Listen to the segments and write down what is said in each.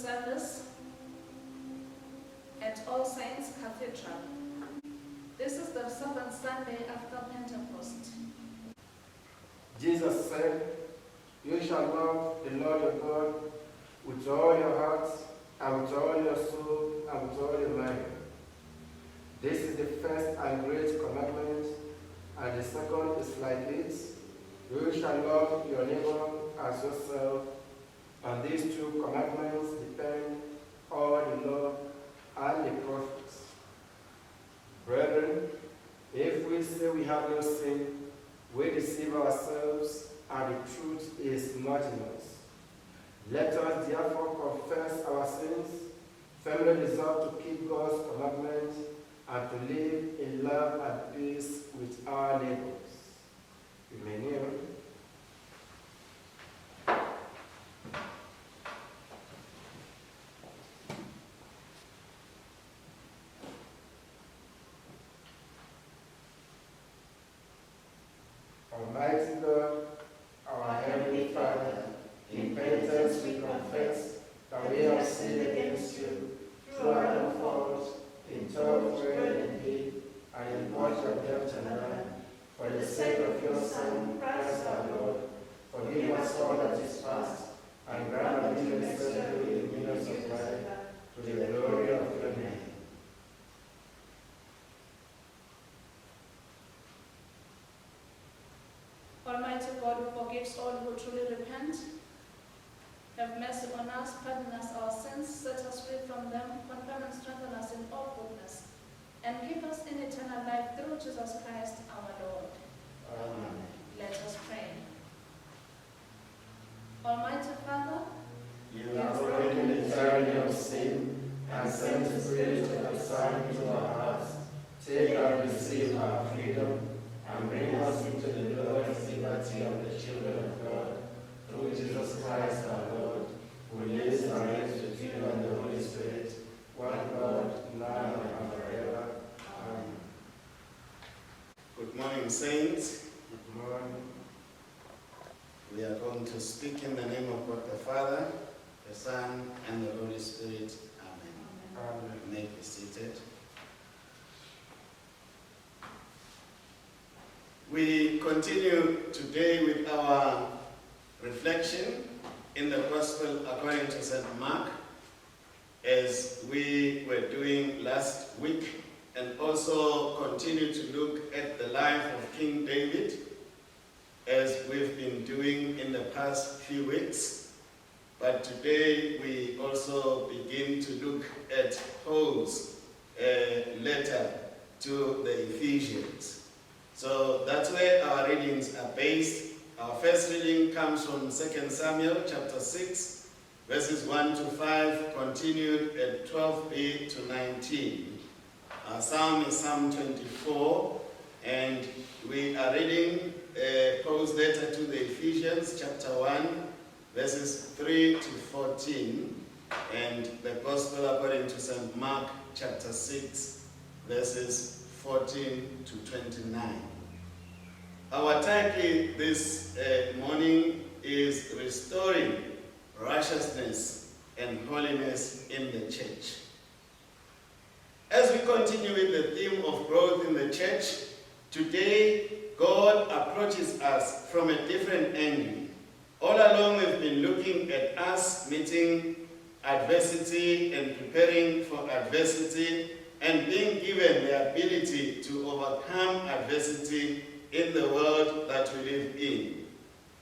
service at All Saints Cathedral. This is the seventh Sunday after Pentecost. Jesus said, "You shall love the Lord your God with all your heart, and with all your soul, and with all your mind. This is the first and great commandment, and the second is like it. You shall love your neighbor as yourself. On these two commandments depend all the law and the prophets. Brethren, if we say we have no sin, we deceive ourselves, and the truth is not in us. Let us therefore confess our sins, firmly resolve to keep God's commandments, and to live in love and peace with our neighbors." You may kneel. Almighty God, our Heavenly Father, in penitence we confess that we have sinned against you through our own fault, in thought, word, and deed, and in what of death and life. For the sake of your Son, Christ our Lord, forgive us all that is past, and grant that we may serve you in the newness of life, to the glory of your name. Almighty God, who forgives all who truly repent, have mercy on us, pardon us our sins, set us free from them, confirm and strengthen us in all goodness, and keep us in eternal life through Jesus Christ our Lord. Amen. Let us pray. Almighty Father, You have broken the tyranny of sin, and sent the Spirit of your Son into our hearts. Take and receive our freedom, and bring us into the glorious liberty of the children of God, through Jesus Christ our Lord, who lives and reigns with you and the Holy Spirit, one God, now and forever. Amen. Good morning, saints. Good morning. We are going to speak in the name of God the Father, the Son, and the Holy Spirit. Amen. Amen. You may be seated. We continue today with our reflection in the Gospel according to St. Mark, as we were doing last week, and also continue to look at the life of King David, as we've been doing in the past few weeks. But today we also begin to look at Paul's letter to the Ephesians. So that's where our readings are based. Our first reading comes from 2 Samuel chapter 6, verses 1 to 5, continued at 12b to 19. Our psalm is Psalm 24, and we are reading Paul's letter to the Ephesians chapter 1, verses 3 to 14, and the Gospel according to St. Mark chapter 6, verses 14 to 29. Our title this morning is Restoring Righteousness and Holiness in the Church. As we continue with the theme of growth in the church, today God approaches us from a different angle. All along we've been looking at us meeting adversity and preparing for adversity, and being given the ability to overcome adversity in the world that we live in.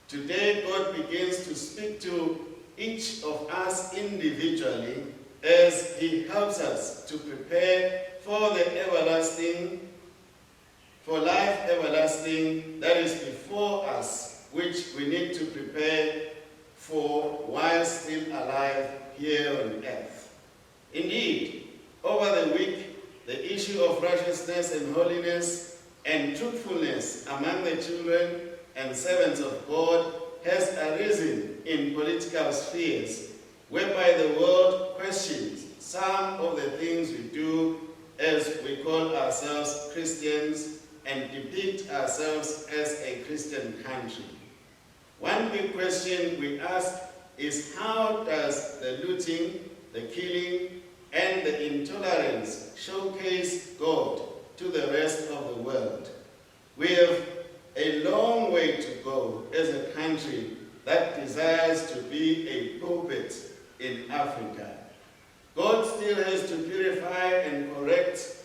Today, God begins to speak to each of us individually as He helps us to prepare for the everlasting, for life everlasting that is before us, which we need to prepare for while still alive here on earth. Indeed, over the week, the issue of righteousness and holiness and truthfulness among the children and servants of God has arisen in political spheres, whereby the world questions some of the things we do as we call ourselves Christians and depict ourselves as a Christian country. One big question we ask is, how does the looting the killing, and the intolerance showcase God to the rest of the world. We have a long way to go as a country that desires to be a pulpit in Africa. God still has to purify and correct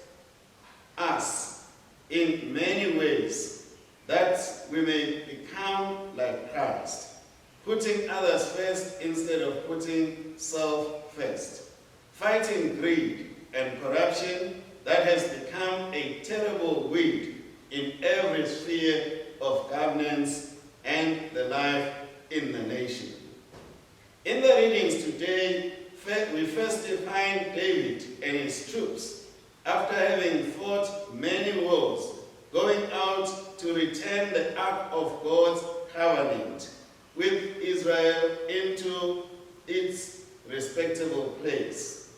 us in many ways that we may become like Christ, putting others first instead of putting self first, fighting greed and corruption that has become a terrible weed in every sphere of governance and the life in the nation. In the readings today, we first find David and his troops, after having fought many wars, going out to return the Ark of God's covenant with Israel into its respectable place.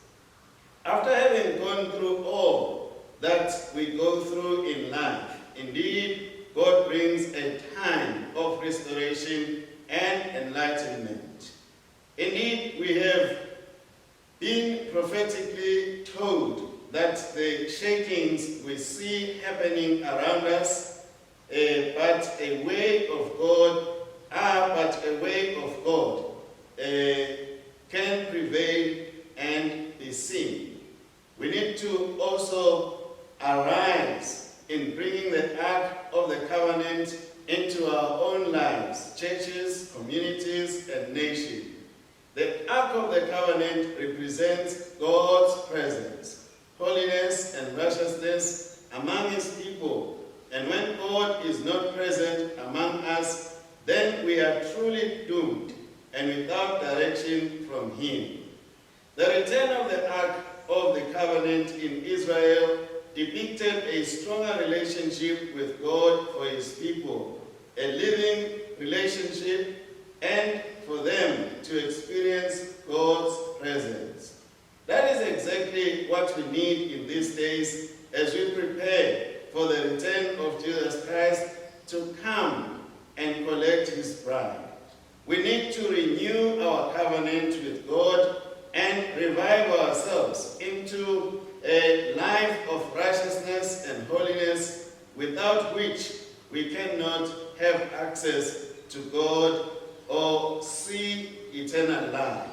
After having gone through all that we go through in life, indeed, God brings a time of restoration and enlightenment. Indeed, we have been prophetically told that the shakings we see happening around us, but a way of God can prevail and be seen. We need to also arise in bringing the Ark of the Covenant into our own lives, churches, communities, and nations. The Ark of the Covenant represents God's presence, holiness, and righteousness among his people. And when God is not present among us, then we are truly doomed and without direction from him. The return of the Ark of the Covenant in Israel depicted a stronger relationship with God for his people, a living relationship, and for them to experience God's presence. That is exactly what we need in these days as we prepare for the return of Jesus Christ to come and collect his bride. We need to renew our covenant with God and revive ourselves into a life of righteousness and holiness, without which we cannot have access to God or see eternal life.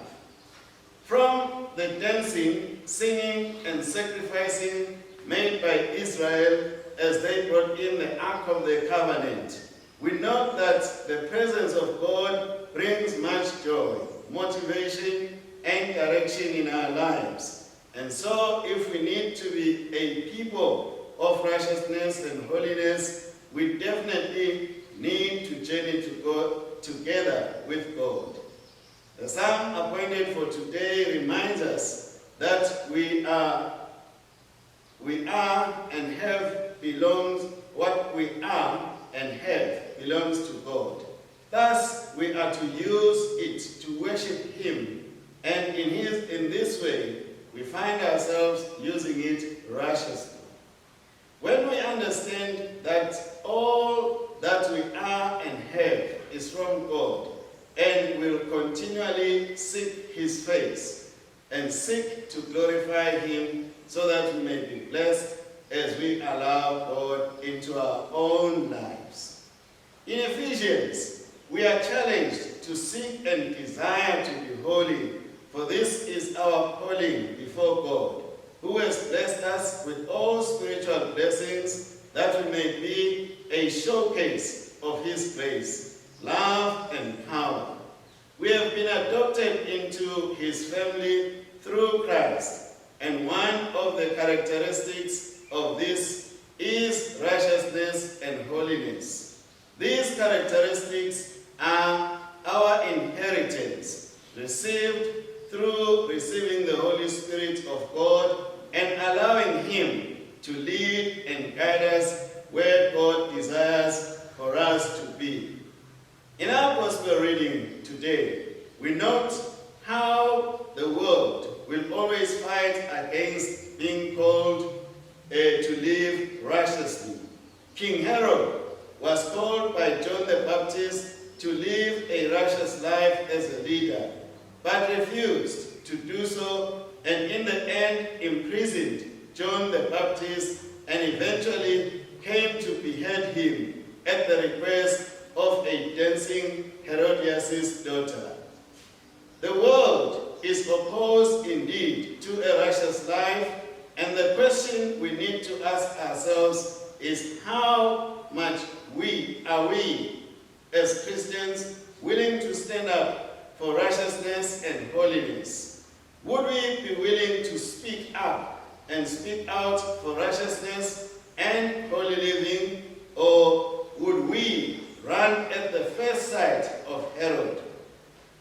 From the dancing, singing, and sacrificing made by Israel as they brought in the Ark of the Covenant, we know that the presence of God brings much joy, motivation, and direction in our lives. And so, if we need to be a people of righteousness and holiness, we definitely need to journey to God together with God. The psalm appointed for today reminds us that we are and have belongs, what we are and have belongs to God. Thus, we are to use it to worship him, and in this way, we find ourselves using it righteously. When we understand that all that we are and have is from God, and will continually seek his face and seek to glorify him so that we may be blessed as we allow God into our own lives. In Ephesians, we are challenged to seek and desire to be holy, for this is our calling before God, who has blessed us with all spiritual blessings, that we may be a showcase of his grace, love, and power. We have been adopted into his family through Christ, and one of the characteristics of this is righteousness and holiness. These characteristics are our inheritance, received through receiving the Holy Spirit of God and allowing him to lead and guide us where God desires for us to be. In our gospel reading today, we note how the world will always fight against being called to live righteously. King Herod was called by John the Baptist to live a righteous life as a leader, but refused to do so, and in the end imprisoned John the Baptist and eventually came to behead him at the request of a dancing Herodias' daughter. The world is opposed indeed to a righteous life, and the question we need to ask ourselves is how much are we as Christians willing to stand up for righteousness and holiness? Would we be willing to speak up and speak out for righteousness and holy living, or would we run at the first sight of Herod?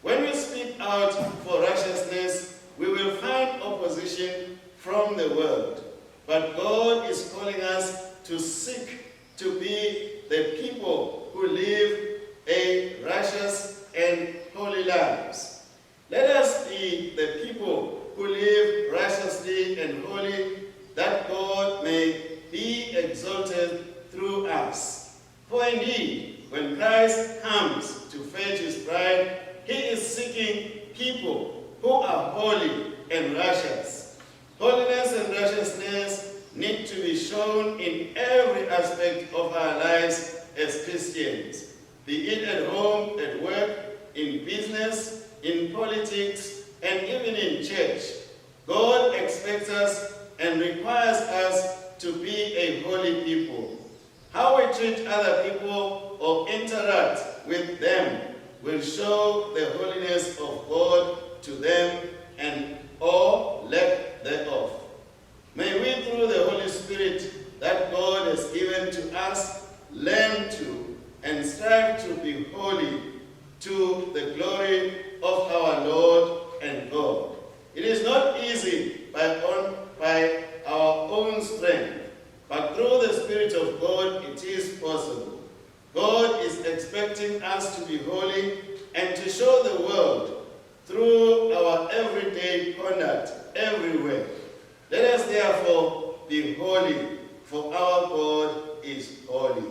When we speak out for righteousness, we will find opposition from the world. But God is calling us to seek to be the people who live a righteous and holy lives. Let us be the people who live righteously and holy, that God may be exalted through us. For indeed, when Christ comes to fetch his bride, he is seeking people who are holy and righteous. Holiness and righteousness need to be shown in every aspect of our lives as Christians, be it at home, at work, in business, in politics, and even in church. God expects us and requires us to be a holy people. How we treat other people or interact with them will show the holiness of God to them and or lack thereof. May we, through the Holy Spirit that God has given to us, learn to and strive to be holy to the glory of our Lord and God. It is not easy by our own strength, but through the Spirit of God it is possible. God is expecting us to be holy and to show the world through our everyday conduct everywhere. Let us therefore be holy, for our God is holy.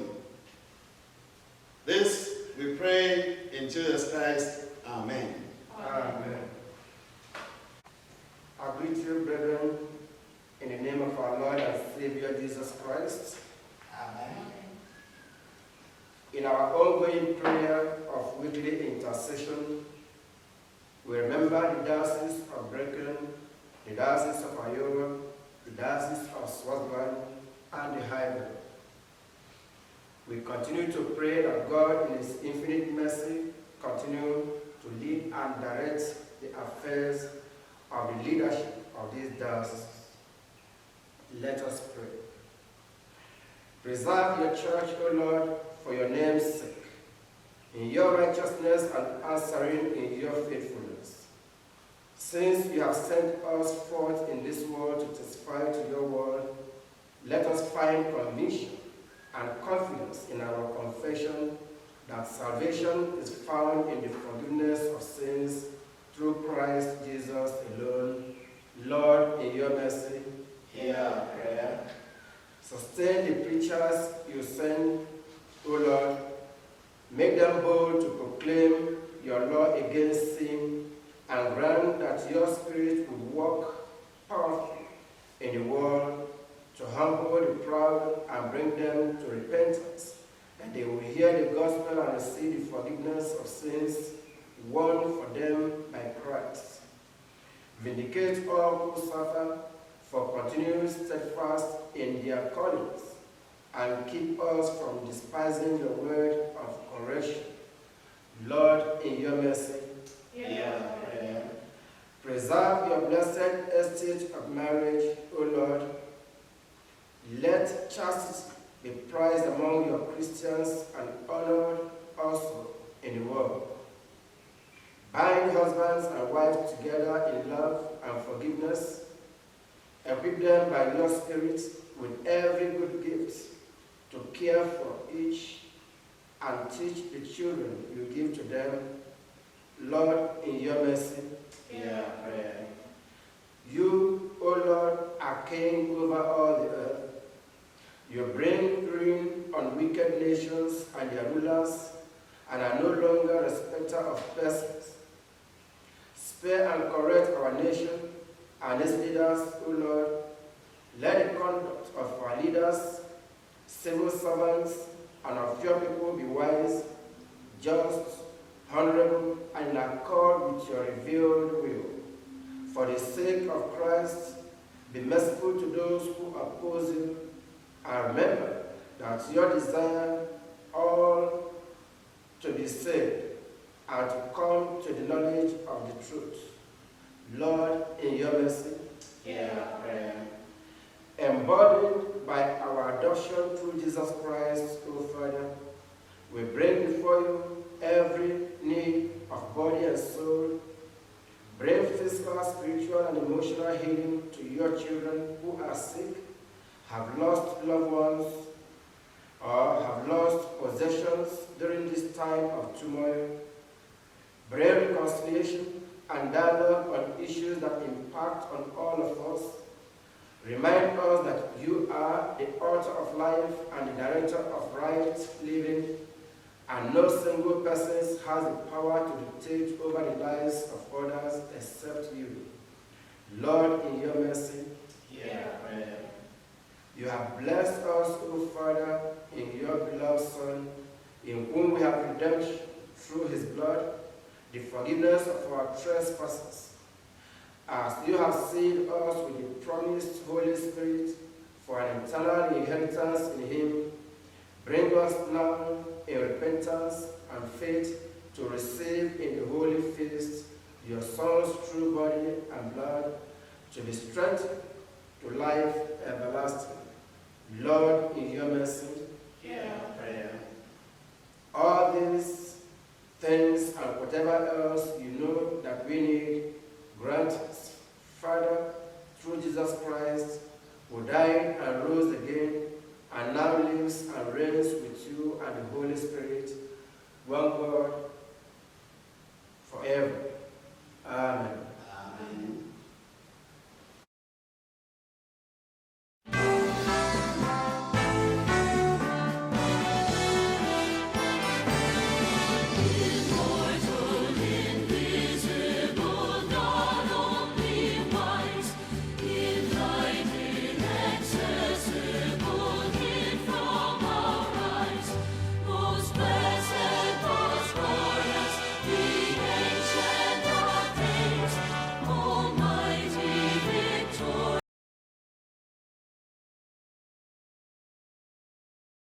This we pray in Jesus Christ. Amen. Amen. I greet you, brethren, in the name of our Lord and Savior Jesus Christ. Amen. In our ongoing prayer of weekly intercession, we remember the diocese of Brecken, the diocese of Iowa, the diocese of Swartland, and the Highland. We continue to pray that God, in his infinite mercy, continue to lead and direct the affairs of the leadership of these dioceses. Let us pray. Preserve your church, O Lord, for your name's sake, in your righteousness and answering in your faithfulness. Since you have sent us forth in this world to testify to your word, let us find conviction and confidence in our confession that salvation is found in the forgiveness of sins through Christ Jesus alone. Lord, in your mercy, hear our prayer. Sustain the preachers you send, O Lord. Make them bold to proclaim your law against sin, and grant that your Spirit will work powerfully in the world to humble the proud and bring them to repentance, and they will hear the gospel and receive the forgiveness of sins won for them by Christ. Vindicate all who suffer for continuing steadfast in their callings, and keep us from despising your word of correction. Lord, in your mercy, hear our prayer. Preserve your blessed estate of marriage, O Lord. Let chastity be prized among your Christians and honored also in the world. Bind husbands and wives together in love and forgiveness. Equip them by your Spirit with every good gift to care for each and teach the children you give to them. Lord, in your mercy, hear our prayer. You, O Lord, are king over all the earth. You bring ruin on wicked nations and their rulers, and are no longer respecter of persons. spare and correct our nation and its leaders, O Lord. Let the conduct of our leaders, civil servants, and of your people be wise, just, honorable, and in accord with your revealed will. For the sake of Christ, be merciful to those who oppose you, and remember that your desire all to be saved and to come to the knowledge of the truth. Lord, in your mercy, hear our prayer. Embodied by our adoption through Jesus Christ, O Father, we bring before you every need of body and soul. Bring physical, spiritual, and emotional healing to your children who are sick, have lost loved ones, or have lost possessions during this time of turmoil. Bring reconciliation and dialogue on issues that impact on all of us. Remind us that you are the author of life and the director of right living, and no single person has the power to dictate over the lives of others except you. Lord, in your mercy, Hear our prayer. you have blessed us, O Father, in your beloved Son, in whom we have redemption through his blood, the forgiveness of our trespasses. As you have sealed us with the promised Holy Spirit for an eternal inheritance in him, bring us now in repentance and faith to receive in the holy feast your Son's true body and blood, to be strengthened to life everlasting. Lord, in your mercy, Hear our prayer. all these things and whatever else you know that we need, grant us, Father, through Jesus Christ, who died and rose again, and now lives and reigns with you and the Holy Spirit,